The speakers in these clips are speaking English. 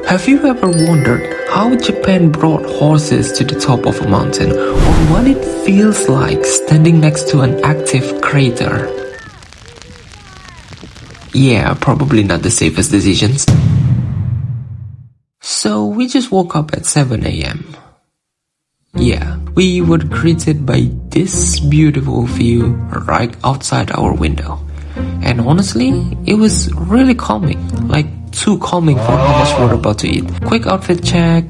Have you ever wondered how Japan brought horses to the top of a mountain, or what it feels like standing next to an active crater? Yeah, probably not the safest decisions. So we just woke up at 7 a.m. Yeah, we were greeted by this beautiful view right outside our window. And honestly, it was really calming, like too calming for how much we're about to eat. Quick outfit check,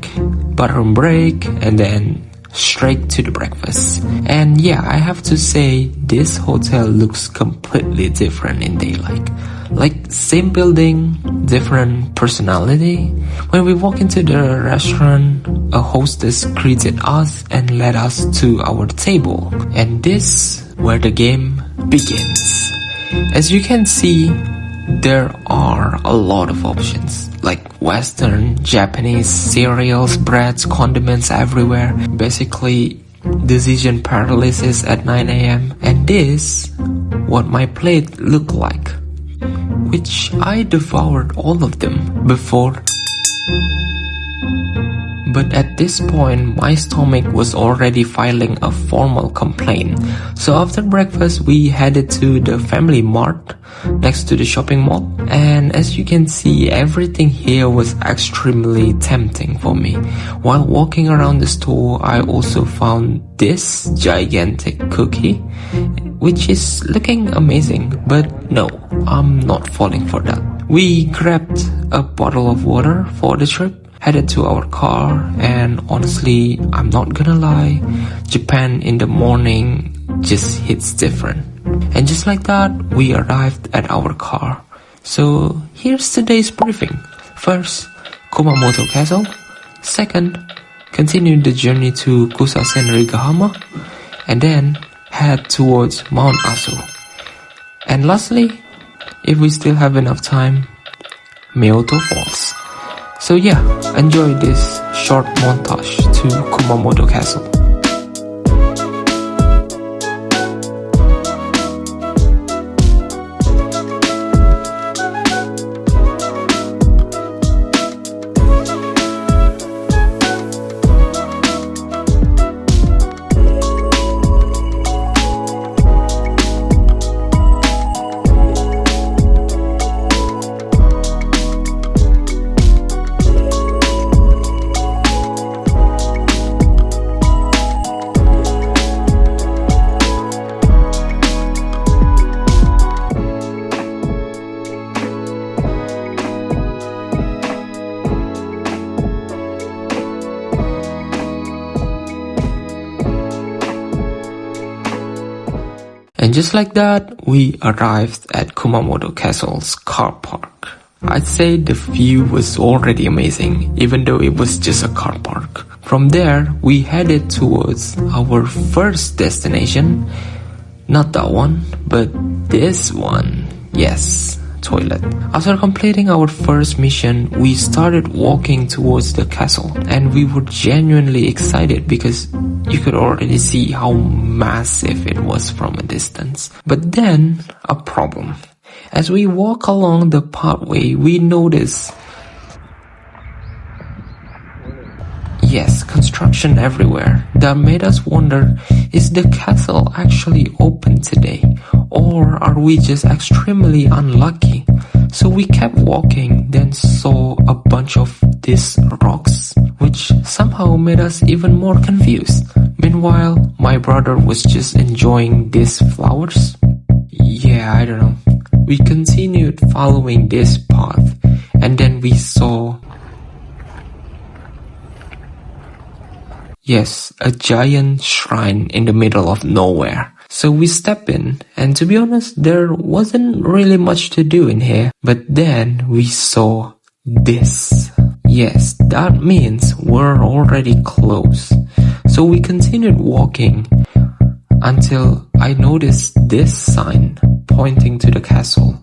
bathroom break, and then straight to the breakfast. And yeah, I have to say, this hotel looks completely different in daylight. Like same building, different personality. When we walk into the restaurant, a hostess greeted us and led us to our table. And this where the game begins. As you can see, there are a lot of options, like Western, Japanese, cereals, breads, condiments everywhere. Basically, decision paralysis at 9 a.m. And this, what my plate looked like, which I devoured all of them before. But at this point, my stomach was already filing a formal complaint. So after breakfast, we headed to the Family Mart next to the shopping mall. And as you can see, everything here was extremely tempting for me. While walking around the store, I also found this gigantic cookie, which is looking amazing. But no, I'm not falling for that. We grabbed a bottle of water for the trip, headed to our car, and honestly, I'm not gonna lie, Japan in the morning just hits different. And just like that, we arrived at our car. So here's today's briefing. First, Kumamoto Castle. Second, continue the journey to Kusasenrigahama, and then head towards Mount Aso. And lastly, if we still have enough time, Meoto Falls. So yeah, enjoy this short montage to Kumamoto Castle. And just like that, we arrived at Kumamoto Castle's car park. I'd say the view was already amazing, even though it was just a car park. From there, we headed towards our first destination. Not that one, but this one. Yes, toilet. After completing our first mission, we started walking towards the castle, and we were genuinely excited because you could already see how massive it was from a distance. But then, a problem. As we walk along the pathway, we notice, yes, construction everywhere. That made us wonder, is the castle actually open today? Or are we just extremely unlucky? So we kept walking, then saw a bunch of these rocks, which somehow made us even more confused. Meanwhile, my brother was just enjoying these flowers. Yeah, I don't know. We continued following this path, and then we saw, yes, a giant shrine in the middle of nowhere. So we stepped in, and to be honest, there wasn't really much to do in here. But then we saw this. Yes, that means we're already close. So we continued walking until I noticed this sign pointing to the castle,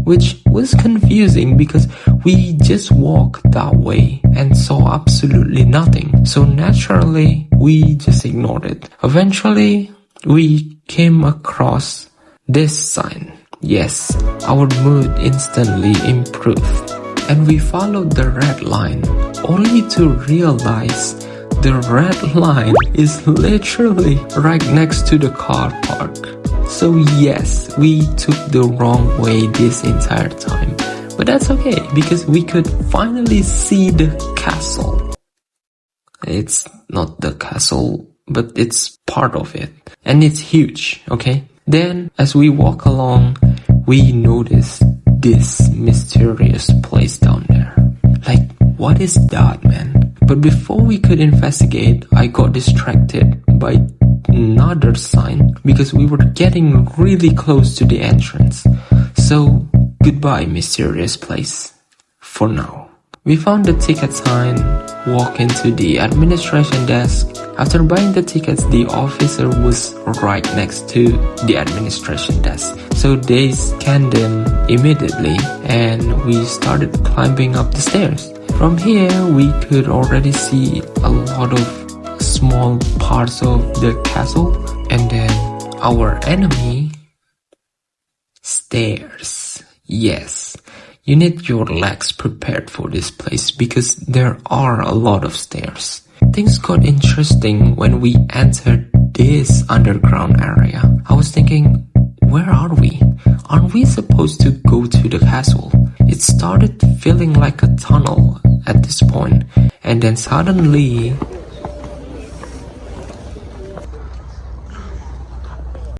which was confusing because we just walked that way and saw absolutely nothing. So naturally, we just ignored it. Eventually, we came across this sign. Yes, our mood instantly improved, and we followed the red line only to realize the red line is literally right next to the car park. So yes, we took the wrong way this entire time. But that's okay, because we could finally see the castle. It's not the castle, but it's part of it. And it's huge, okay? Then, as we walk along, we notice this mysterious place down there. Like, what is that, man? But before we could investigate, I got distracted by another sign because we were getting really close to the entrance. So, goodbye, mysterious place. For now. We found the ticket sign, walk into the administration desk. After buying the tickets, the officer was right next to the administration desk. So they scanned them immediately and we started climbing up the stairs. From here, we could already see a lot of small parts of the castle. And then our enemy, stairs. Yes. You need your legs prepared for this place because there are a lot of stairs. Things got interesting when we entered this underground area. I was thinking, where are we? Aren't we supposed to go to the castle? It started feeling like a tunnel at this point, and then suddenly...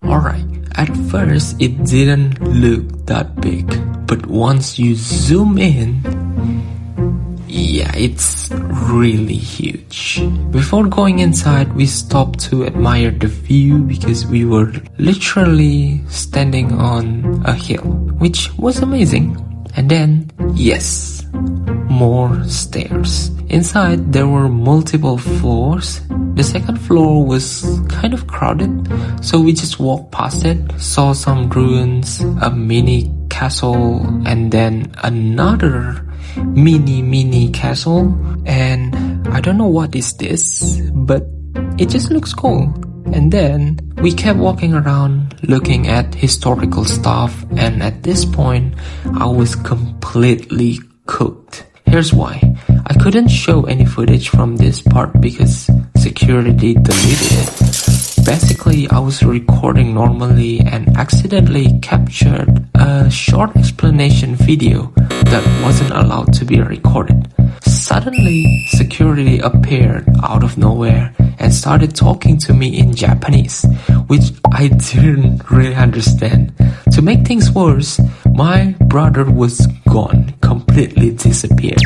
Alright, at first it didn't look that big. But once you zoom in, yeah, it's really huge. Before going inside, we stopped to admire the view because we were literally standing on a hill, which was amazing. And then, yes, more stairs. Inside, there were multiple floors. The second floor was kind of crowded, so we just walked past it, saw some ruins, a mini castle, and then another mini castle. And I don't know what is this, but it just looks cool. And then we kept walking around looking at historical stuff, and at this point I was completely cooked. Here's why. I couldn't show any footage from this part because security deleted it. Basically, I was recording normally and accidentally captured a short explanation video that wasn't allowed to be recorded. Suddenly, security appeared out of nowhere and started talking to me in Japanese, which I didn't really understand. To make things worse, my brother was gone, completely disappeared.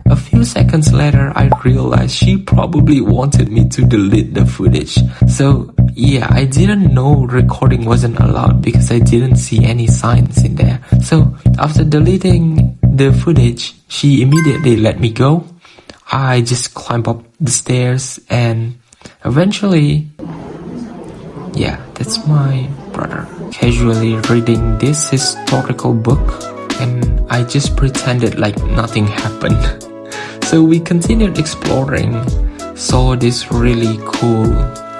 A few seconds later, I realized she probably wanted me to delete the footage. So yeah, I didn't know recording wasn't allowed because I didn't see any signs in there. So after deleting the footage, she immediately let me go. I just climbed up the stairs and eventually, yeah, that's my brother, casually reading this historical book, and I just pretended like nothing happened. So we continued exploring, saw this really cool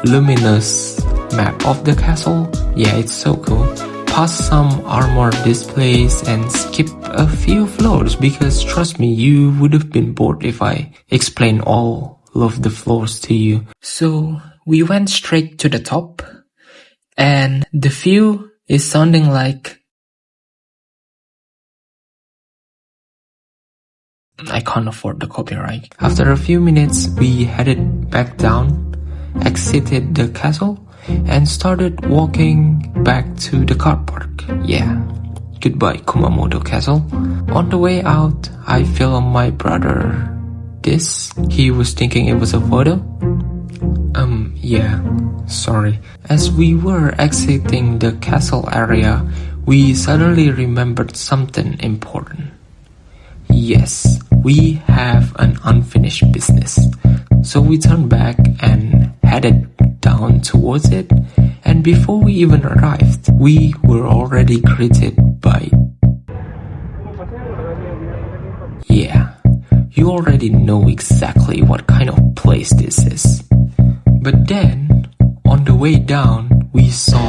luminous map of the castle. Yeah, it's so cool. Past some armor displays and skip a few floors because trust me, you would have been bored if I explained all of the floors to you. So we went straight to the top and the view is sounding like... I can't afford the copyright. After a few minutes, we headed back down, exited the castle, and started walking back to the car park. Yeah, goodbye Kumamoto castle. On the way out, I filmed my brother this. He was thinking it was a photo. Yeah, sorry. As we were exiting the castle area, we suddenly remembered something important. Yes, we have an unfinished business. So we turned back and headed down towards it, and before we even arrived, we were already greeted by... Yeah, you already know exactly what kind of place this is. But then, on the way down, we saw...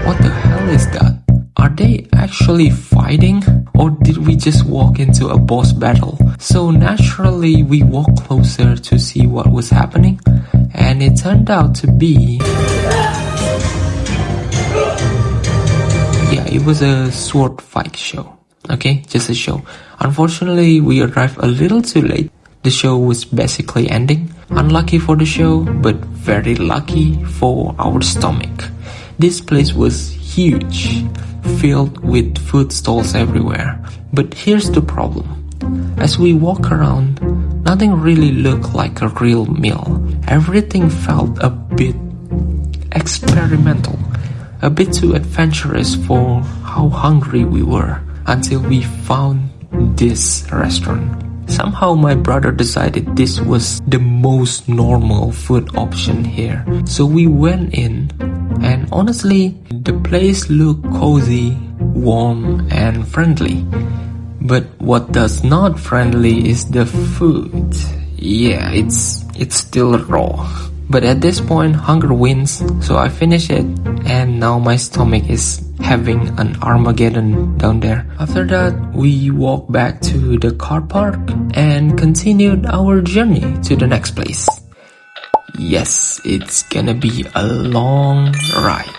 What the hell is that? are they actually fighting? Or did we just walk into a boss battle? So naturally we walked closer to see what was happening, and it turned out to be... yeah, it was a sword fight show. Okay, just a show. Unfortunately, we arrived a little too late. The show was basically ending. Unlucky for the show, but very lucky for our stomach. This place was huge, filled with food stalls everywhere. But here's the problem. As we walk around, nothing really looked like a real meal. Everything felt a bit experimental, a bit too adventurous for how hungry we were, until we found this restaurant. Somehow my brother decided this was the most normal food option here. So we went in, and honestly, the place looked cozy, warm, and friendly. But what does not friendly is the food. Yeah, it's still raw. But at this point, hunger wins, so I finished it, and now my stomach is having an Armageddon down there. After that, we walked back to the car park and continued our journey to the next place. Yes, it's gonna be a long ride.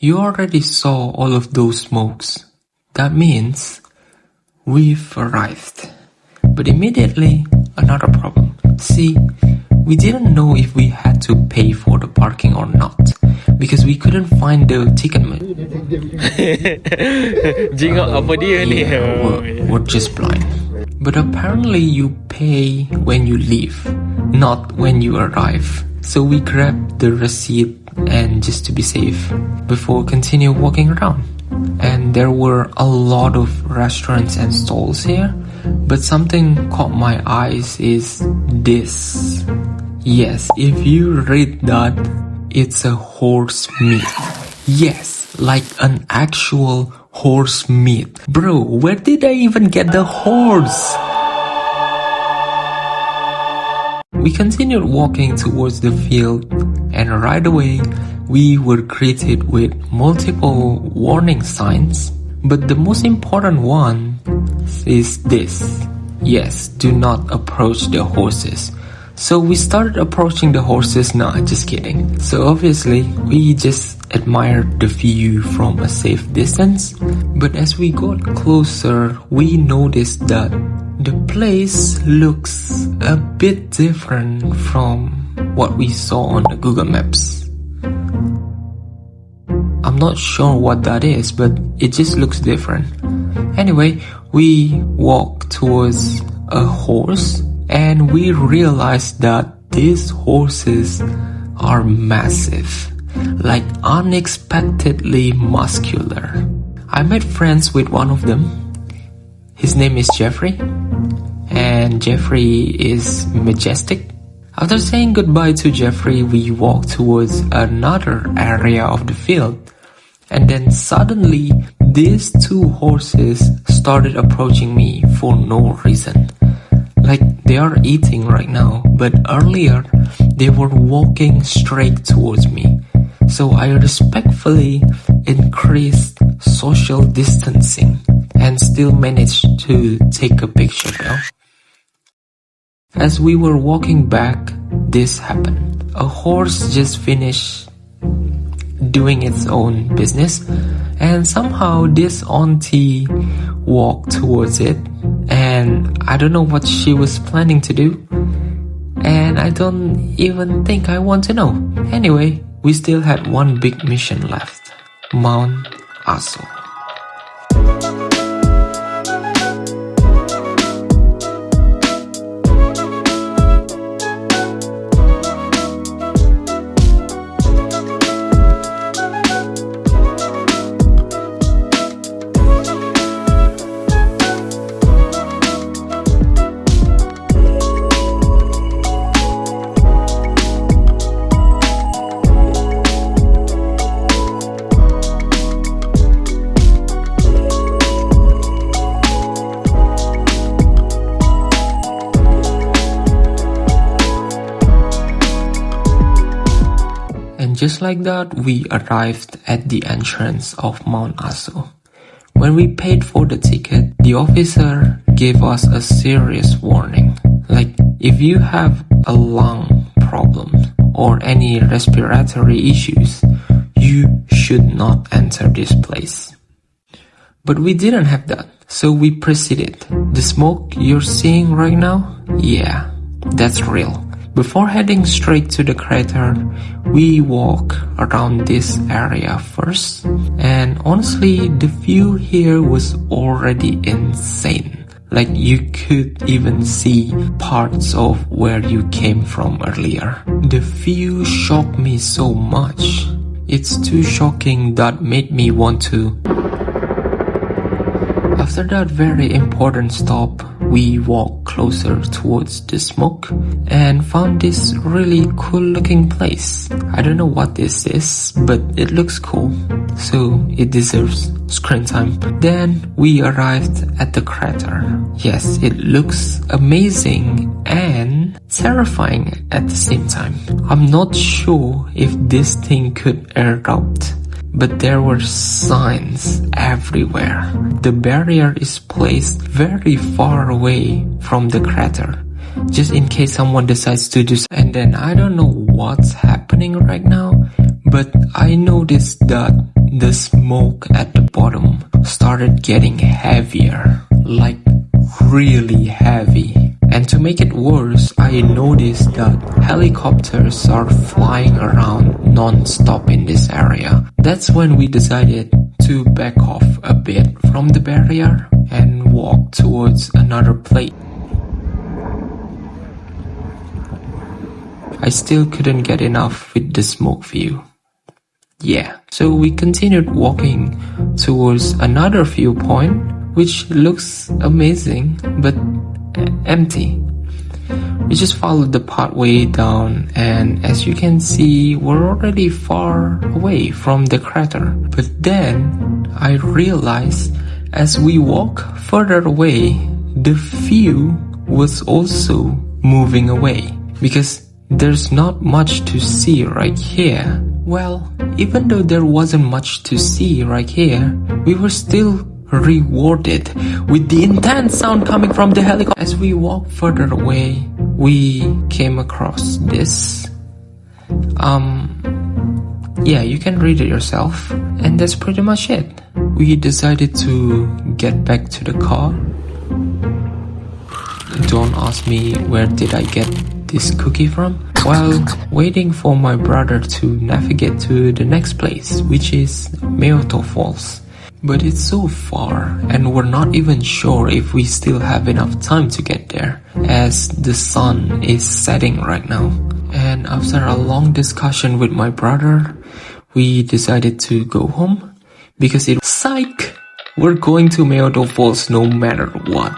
You already saw all of those smokes. That means we've arrived. But immediately, another problem. See, we didn't know if we had to pay for the parking or not, because we couldn't find the ticket. We're just blind. But apparently you pay when you leave, not when you arrive. So we grabbed the receipt and just to be safe before continue walking around. And there were a lot of restaurants and stalls here, but something caught my eyes is this. Yes, if you read that, it's a horse meat. Yes, like an actual horse meat. Bro, where did I even get the horse? We continued walking towards the field, and right away, we were greeted with multiple warning signs. But the most important one is this. Yes, do not approach the horses. So we started approaching the horses, nah, just kidding. So obviously, we just admired the view from a safe distance. But as we got closer, we noticed that the place looks a bit different from what we saw on the Google Maps. I'm not sure what that is, but it just looks different. Anyway, we walked towards a horse, and we realized that these horses are massive, like unexpectedly muscular. I made friends with one of them. His name is Jeffrey, and Jeffrey is majestic. After saying goodbye to Jeffrey, we walked towards another area of the field, and then suddenly these two horses started approaching me for no reason. Like they are eating right now, but earlier they were walking straight towards me. So I respectfully increased social distancing and still managed to take a picture though. As we were walking back, this happened. A horse just finished doing its own business, and somehow this auntie walked towards it, and I don't know what she was planning to do, and I don't even think I want to know. Anyway, we still had one big mission left, Mount Aso. Just like that, we arrived at the entrance of Mount Aso. When we paid for the ticket, the officer gave us a serious warning. Like, if you have a lung problem or any respiratory issues, you should not enter this place. But we didn't have that, so we proceeded. The smoke you're seeing right now? Yeah, that's real. Before heading straight to the crater, we walk around this area first, and honestly, the view here was already insane. Like you could even see parts of where you came from earlier. The view shocked me so much. It's too shocking that made me want to. After that very important stop, we walked closer towards the smoke and found this really cool looking place. I don't know what this is, but it looks cool, so it deserves screen time. Then we arrived at the crater. Yes, it looks amazing and terrifying at the same time. I'm not sure if this thing could erupt, but there were signs everywhere. The barrier is placed very far away from the crater, just in case someone decides to do so. And then I don't know what's happening right now, But I noticed that the smoke at the bottom started getting heavier, like really heavy. And to make it worse, I noticed that helicopters are flying around non-stop in this area. That's when we decided to back off a bit from the barrier and walk towards another place. I still couldn't get enough with the smoke view. Yeah, so we continued walking towards another viewpoint, which looks amazing but empty. We just followed the pathway down, and as you can see, we're already far away from the crater. But then I realized as we walk further away, the view was also moving away because there's not much to see right here. Well, even though there wasn't much to see right here, we were still rewarded with the intense sound coming from the helicopter. As we walked further away, we came across this. Yeah, you can read it yourself. And that's pretty much it. We decided to get back to the car. Don't ask me where did I get this cookie from. While waiting for my brother to navigate to the next place, which is Meoto Falls. But it's so far, and we're not even sure if we still have enough time to get there, as the sun is setting right now. And after a long discussion with my brother, we decided to go home, because psych! We're going to Meoto Falls no matter what.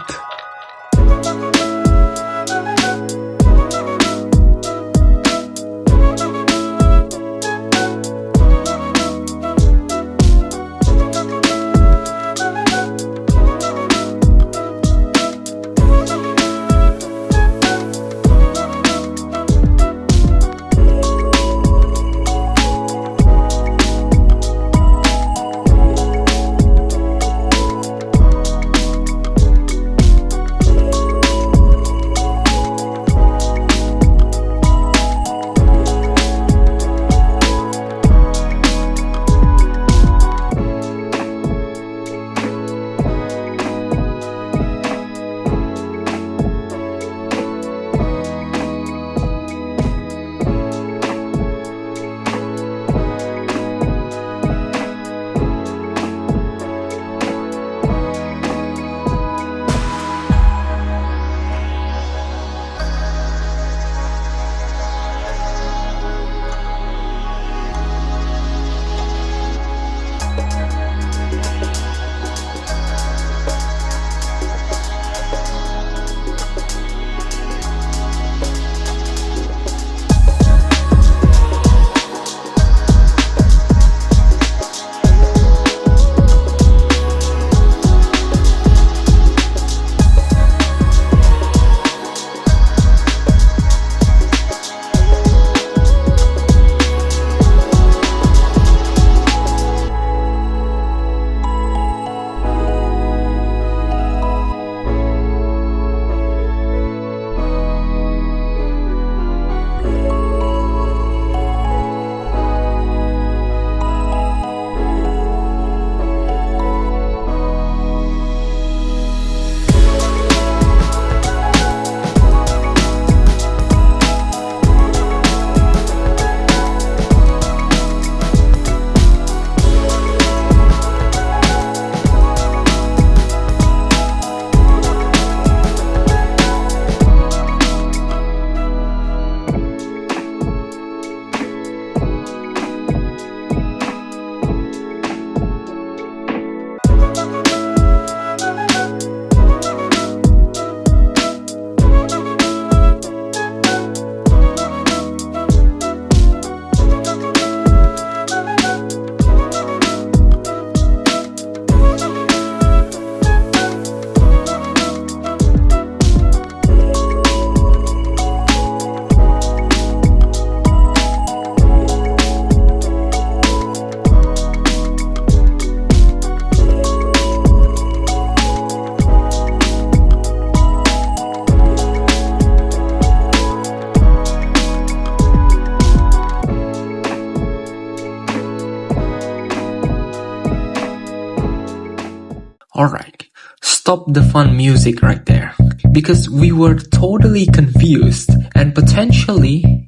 stop the fun music right there, because we were totally confused and potentially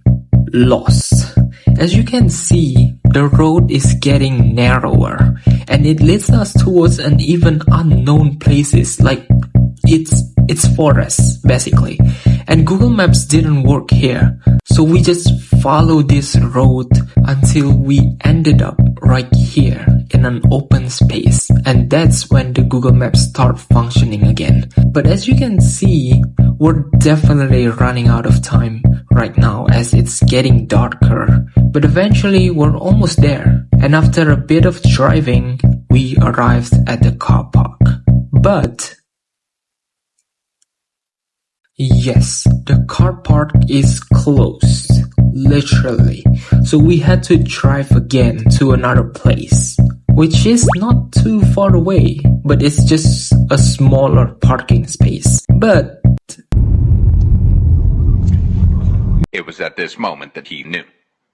lost. As you can see, the road is getting narrower and it leads us towards an even unknown places, like it's forests basically. And Google Maps didn't work here, so we just followed this road until we ended up right here in an open space, and that's when the Google Maps start functioning again. But as you can see, we're definitely running out of time right now as it's getting darker, but eventually we're almost there. And after a bit of driving, we arrived at the car park. But yes, the car park is closed, literally. So we had to drive again to another place, which is not too far away, but it's just a smaller parking space. But it was at this moment that he knew.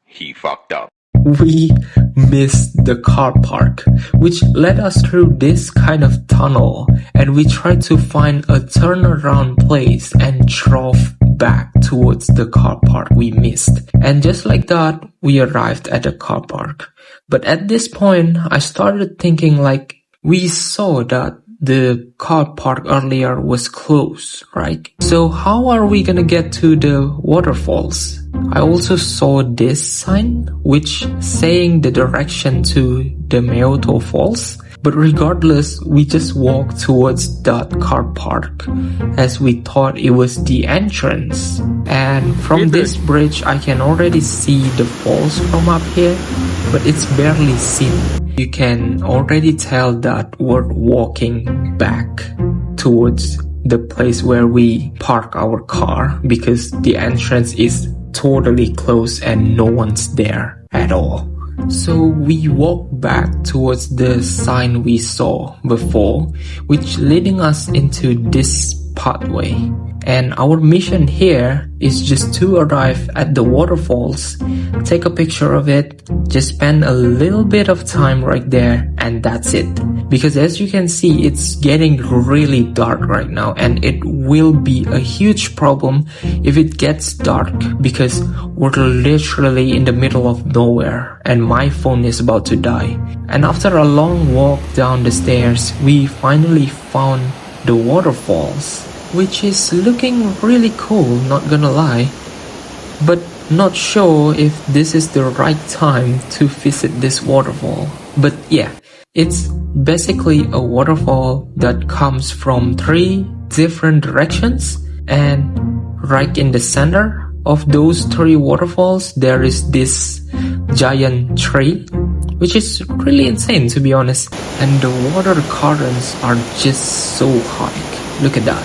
He fucked up. we missed the car park, which led us through this kind of tunnel, and we tried to find a turnaround place and drove back towards the car park we missed. And just like that, we arrived at the car park. But at this point, I started thinking like, we saw that the car park earlier was closed, right? So how are we gonna get to the waterfalls? I also saw this sign which saying the direction to the Meoto Falls. But regardless, we just walked towards that car park as we thought it was the entrance. And from this bridge, I can already see the falls from up here, but it's barely seen. You can already tell that we're walking back towards the place where we park our car, because the entrance is totally closed and no one's there at all. So we walk back towards the sign we saw before, which leading us into this pathway. And our mission here is just to arrive at the waterfalls, take a picture of it, just spend a little bit of time right there, and that's it. Because as you can see, it's getting really dark right now, and it will be a huge problem if it gets dark, because we're literally in the middle of nowhere and my phone is about to die. And after a long walk down the stairs, we finally found the waterfalls, which is looking really cool, not gonna lie, but not sure if this is the right time to visit this waterfall. But yeah, it's basically a waterfall that comes from 3 different directions, and right in the center of those 3 waterfalls there is this giant tree, which is really insane to be honest. And the water currents are just so high. Look at that.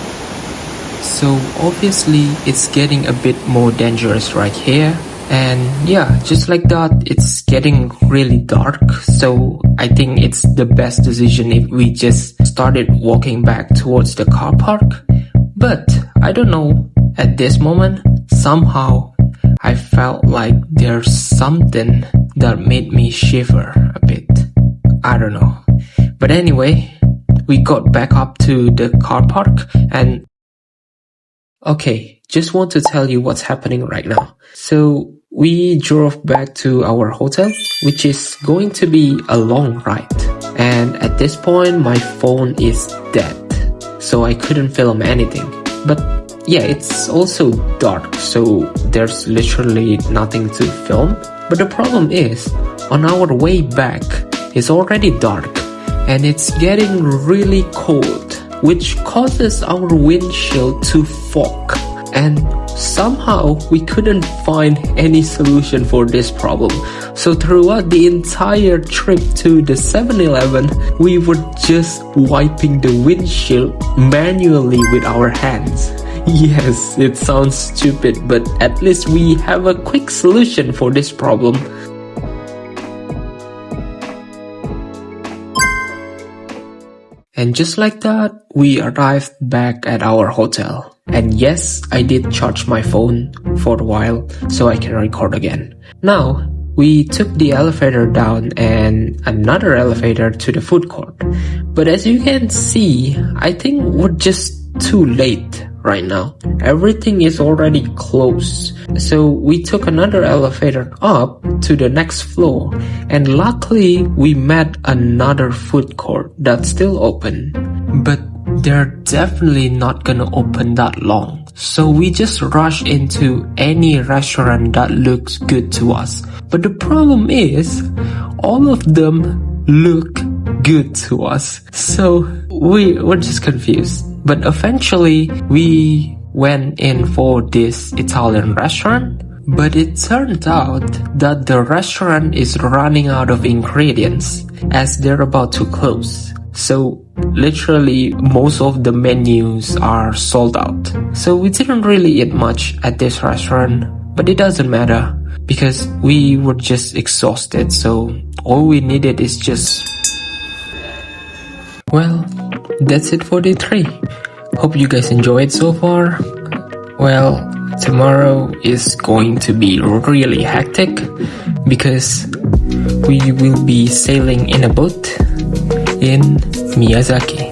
So obviously it's getting a bit more dangerous right here. And yeah, just like that, it's getting really dark. So I think it's the best decision if we just started walking back towards the car park. But I don't know, at this moment, somehow I felt like there's something that made me shiver a bit. I don't know. But anyway, we got back up to the car park and okay, just want to tell you what's happening right now. So we drove back to our hotel, which is going to be a long ride. And at this point, my phone is dead, so I couldn't film anything. But yeah, it's also dark, so there's literally nothing to film. But the problem is, on our way back, it's already dark and it's getting really cold, which causes our windshield to fog. And somehow we couldn't find any solution for this problem. So throughout the entire trip to the 7-Eleven, we were just wiping the windshield manually with our hands. Yes, it sounds stupid, but at least we have a quick solution for this problem. And just like that, we arrived back at our hotel. And yes, I did charge my phone for a while so I can record again. Now, we took the elevator down and another elevator to the food court. But as you can see, I think we're just too late right now. Everything is already closed. So we took another elevator up to the next floor, and luckily we met another food court that's still open. But they're definitely not gonna open that long. So we just rush into any restaurant that looks good to us. But the problem is, all of them look good to us. So we're just confused. But eventually, we went in for this Italian restaurant. But it turned out that the restaurant is running out of ingredients as they're about to close. So literally most of the menus are sold out. So we didn't really eat much at this restaurant, but it doesn't matter because we were just exhausted. So all we needed is just... Well, that's it for day 3. Hope you guys enjoyed so far. Well, tomorrow is going to be really hectic because we will be sailing in a boat in Miyazaki.